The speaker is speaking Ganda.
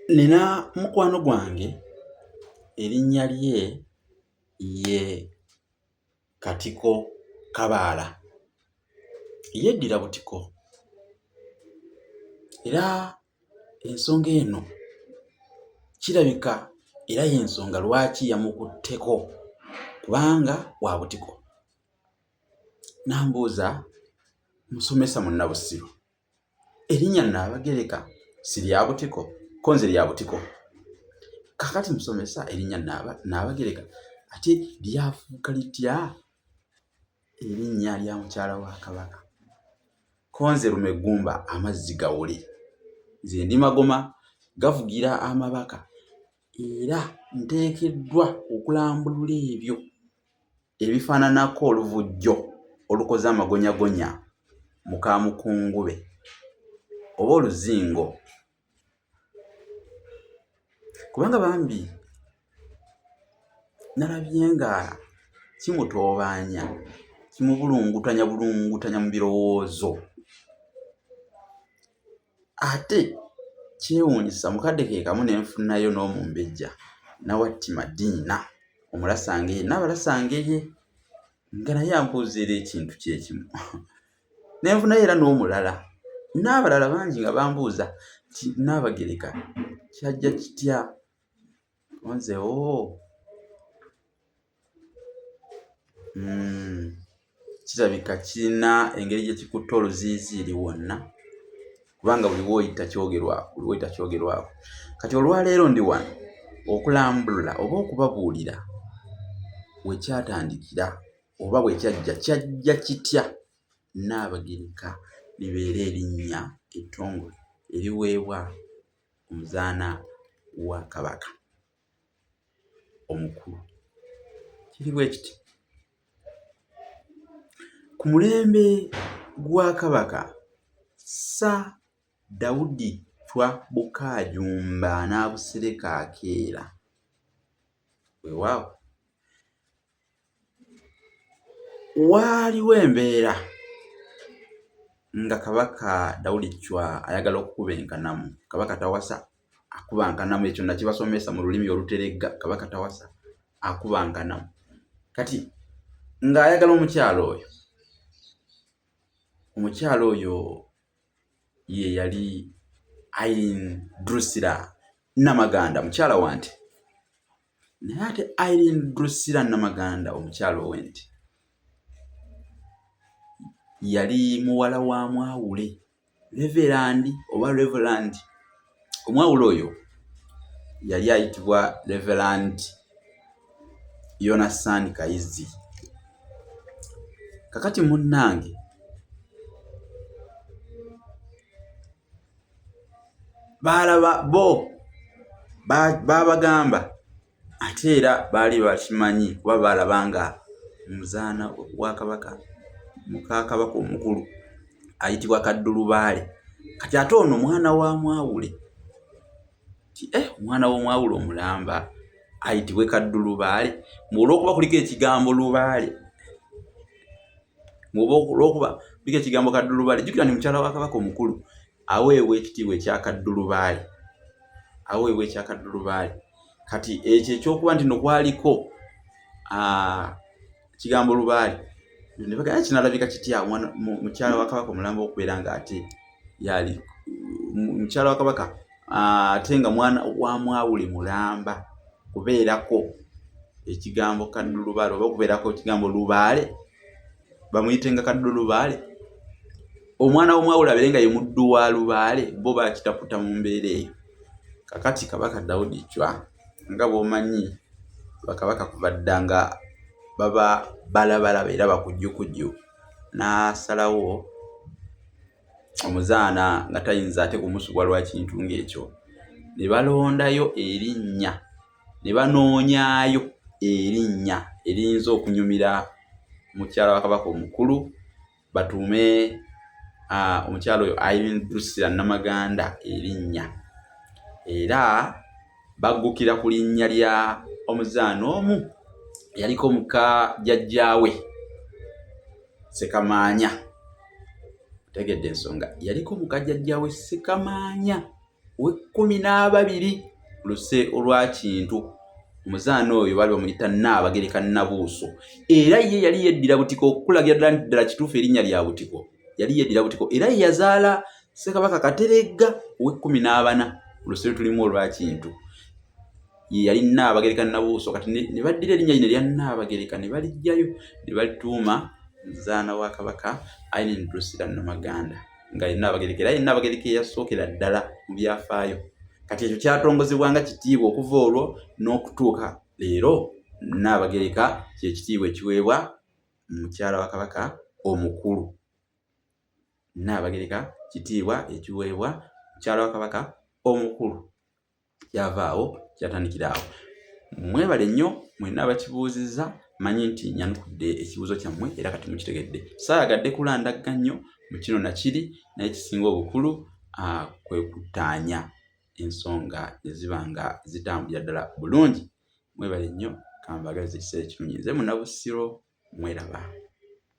Nina mukwano gwange erinnya lye ye Katiko Kabaala. Yeddira butiko era ensonga eno kirabika era y'ensonga lwaki yamukutteko kubanga wa butiko. N'ambuuza, musomesa mu Nnabusiru, erinnya Nnaabagereka si lya butiko? Ko nze lya butiko. Kakati musomesa erinnya Nnaabagereka ate lyafuuka litya erinnya lya mukyala wa Kabaka? Ko nze Lumeggumba amazzi gawule. Nze ndi Magoma gavugira amabaka era nteekeddwa okulambulula ebyo ebifaananako oluvujjo olukoze amagonyagonya mu Kaamukungube oba oluzingo. Kubanga bambi nalabye nga kimutoobaanya, kimubulungutanya mu birowoozo. Ate kyewuunyisa mukadde ke kamu ne nfunayo n'omumbejja Nawattima Diina Omulasange Nnabalasangeye nga naye ambuuza era ekintu kyekimu. Ne nfunayo era n'omulala n'abalala bangi nga bambuuza nti Nnaabagereka kyajja kitya? Nze kirabika kirina engeri gye kikutte oluziiziiri wonna kubanga buli w'oyita kyogerwako. Kati olwaleero ndi wano okulambulula oba okubabuulira we kyatandikira oba bwe kyajja kitya Nnaabagereka libeere erinnya ettongole eriweebwa omuzaana wa Kabaka omukulu. Kiri bwe kiti. Ku mulembe gwa Kabaka Sir Daudi Chwa Bukaajumba n'Abusereka Akeera, weewaawo waaliwo embeera nga Kabaka Daudi Chwa ayagala okukuba enkanamu. Kabaka tawasa, akuba nkanamu. Ekyo nakibasomesa mu lulimi oluteregga. Kabaka tawasa, akuba nkanamu. Kati ng'ayagala omukyalo oyo ye yali Irene Drusilla Namaganda, mukyala wa Nte. Naye ate Irene Drusilla Namaganda omukyala ow'Ente yali muwala wa Mwawule Reverand. Omwawule oyo yali ayitibwa Reverand Yonasan Kayizi. Kakati munnange baalaba bo babagamba ate era baali bakimanyi kuba baalaba nga omuzaana wa Kabaka muka Kabaka omukulu ayitibwa Kaddulubaale. Kati ate ono mwana wa Mwawule omwana w'Omwawule omulamba ayitibwe Kaddulubaale. Olw'okuba kuliko ekigambo Lubaale, olw'okuba kuliko ekigambo Kaddulubaale, jjukira ni mukyala wa Kabaka omukulu aweebwa ekitiibwa ekya Kaddulubaale. Kati ekyo ekyokuba nti nokwaliko kigambo Lubaale ne bagamba kinalabika kitya mukyala wa Kabaka omulamba okubeera nga ate yali mukyala wa Kabaka ate nga mwana wa Mwawule mulamba, kubeerako ekigambo Kaddulubaale oba okubeerako ekigambo Lubaale bamuyite nga Kaddulubaale. Omwana w'Omwawule abeere nga ye muddu wa Lubaale, bo bakitaputa mu mbeera eyo. Kakati Kabaka Daudi Chwa nga bw'omanyi bakabaka kuva dda nga baba balabalaba era bakujjukujju, n'asalawo omuzaana nga tayinza ate kumusubwa lwa kintu ng'ekyo. Ne balondayo erinnya, ne banoonyaayo erinnya eriyinza okunyumira mukyala wa Kabaka omukulu, batuume omukyalo oyo Irene Drusilla Namaganda erinnya. Era baggukira ku linnya lya omuzaana omu yaliko muka jjajjaawe Ssekamaanya. Tegedde ensonga, yaliko muka jjajjaawe Ssekamaanya ow'e12 Luse olwa Kintu. Omuzaana oyo baali bamuyita Nnaabagereka Nnabuuso. Era ye yali yeddira Butiko okulagira ddala kituufu erinnya lya Butiko. Yali yeddira Butiko era ye yazaala Ssekabaka Kateregga ow'e14 Luse tulimu olwa Kintu. Ye yali Nnaabagereka Nnabuuso kati ne baddira erinnya lino erya Nnaabagereka ne balijjayo ne balituuma muzaana wa Kabaka Irene Drusilla Namaganda nga ye Nnaabagereka era ye Nnaabagereka eyasookera ddala mu byafaayo. Kati ekyo kyatongozebwanga kitiibwa okuva olwo n'okutuuka leero. Nnaabagereka kye kitiibwa ekiweebwa mukyala wa Kabaka omukulu. Nnaabagereka kitiibwa ekiweebwa mukyala wa Kabaka omukulu. Kyavaawo kyatandikira awo. Mwebale nnyo mwenna abakibuuzizza, manyi nti nyanukudde ekibuuzo kyammwe era kati mukitegedde. Saayagadde kulandagga nnyo mu kino nakiri, naye kisinga obukulu kwe kuttaanya ensonga eziba nga zitambulira ddala bulungi. Mwebale nnyo, kambagaliza ekiseera ekirungi. Nze Munabusiro, mweraba.